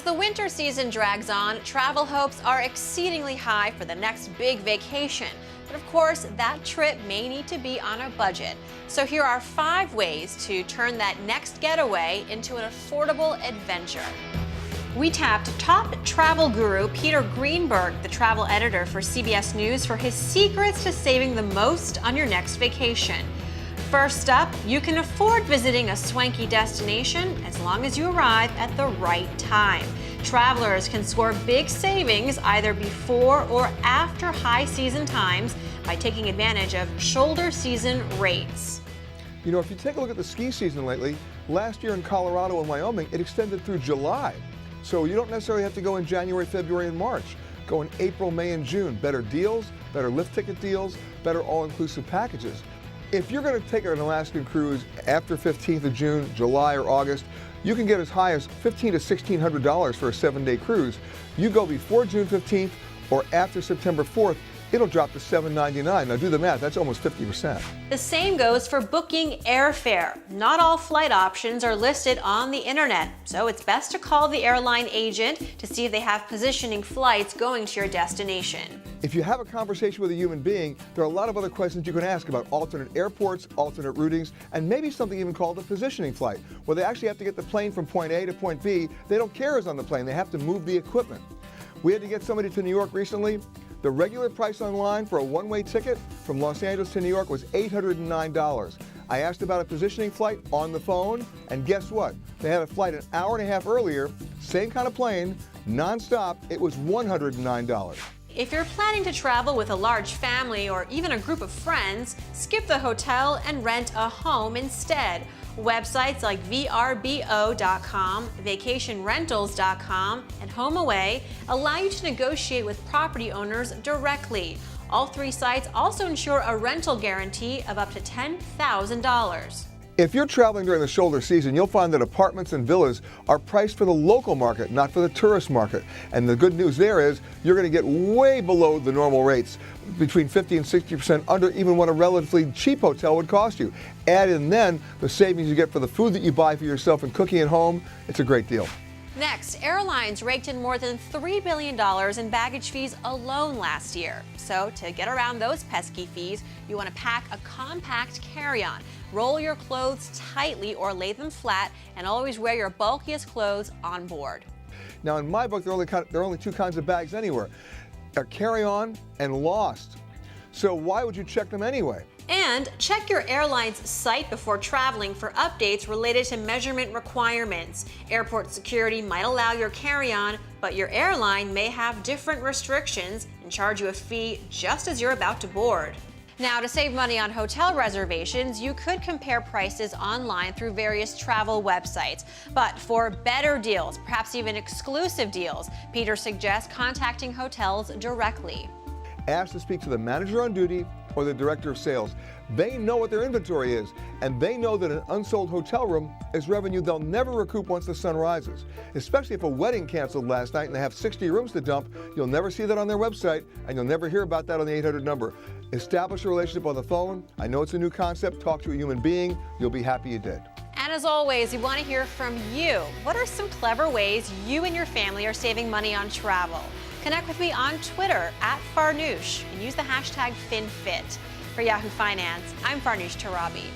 the winter season drags on, travel hopes are exceedingly high for the next big vacation. But of course, that trip may need to be on a budget. So here are 5 ways to turn that next getaway into an affordable adventure. We tapped top travel guru Peter Greenberg, the travel editor for CBS News, for his secrets to saving the most on your next vacation. First up, you can afford visiting a swanky destination as long as you arrive at the right time. Travelers can score big savings either before or after high season times by taking advantage of shoulder season rates. You know, if you take a look at the ski season lately, last year in Colorado and Wyoming, it extended through July. So you don't necessarily have to go in January, February, and March. Go in April, May, and June. Better deals, better lift ticket deals, better all-inclusive packages. If you're going to take an Alaskan cruise after 15th of June, July, or August, you can get as high as $1,500 to $1,600 for a 7-day cruise. You go before June 15th or after September 4th, it'll drop to $799. Now do the math, that's almost 50%. The same goes for booking airfare. Not all flight options are listed on the internet, so it's best to call the airline agent to see if they have positioning flights going to your destination. If you have a conversation with a human being, there are a lot of other questions you can ask about alternate airports, alternate routings, and maybe something even called a positioning flight, where they actually have to get the plane from point A to point B. They don't care who's on the plane, they have to move the equipment. We had to get somebody to New York recently. The regular price online for a one-way ticket from Los Angeles to New York was $809. I asked about a positioning flight on the phone, and guess what? They had a flight an hour and a half earlier, same kind of plane, non-stop, it was $109. If you're planning to travel with a large family or even a group of friends, skip the hotel and rent a home instead. Websites like vrbo.com, vacationrentals.com, and HomeAway allow you to negotiate with property owners directly. All 3 sites also ensure a rental guarantee of up to $10,000. If you're traveling during the shoulder season, you'll find that apartments and villas are priced for the local market, not for the tourist market. And the good news there is you're going to get way below the normal rates, between 50 and 60% under even what a relatively cheap hotel would cost you. Add in then the savings you get for the food that you buy for yourself and cooking at home. It's a great deal. Next, airlines raked in more than $3 billion in baggage fees alone last year. So to get around those pesky fees, you want to pack a compact carry-on. Roll your clothes tightly or lay them flat, and always wear your bulkiest clothes on board. Now in my book, there are only 2 kinds of bags anywhere. Carry-on and lost. So why would you check them anyway? And check your airline's site before traveling for updates related to measurement requirements. Airport security might allow your carry-on, but your airline may have different restrictions and charge you a fee just as you're about to board. Now, to save money on hotel reservations, you could compare prices online through various travel websites. But for better deals, perhaps even exclusive deals, Peter suggests contacting hotels directly. Ask to speak to the manager on duty or the director of sales. They know what their inventory is, and they know that an unsold hotel room is revenue they'll never recoup once the sun rises. Especially if a wedding canceled last night and they have 60 rooms to dump, you'll never see that on their website, and you'll never hear about that on the 800 number. Establish a relationship on the phone. I know it's a new concept. Talk to a human being. You'll be happy you did. And as always, we want to hear from you. What are some clever ways you and your family are saving money on travel? Connect with me on Twitter @Farnoosh and use the hashtag FinFit. For Yahoo Finance, I'm Farnoosh Tarabi.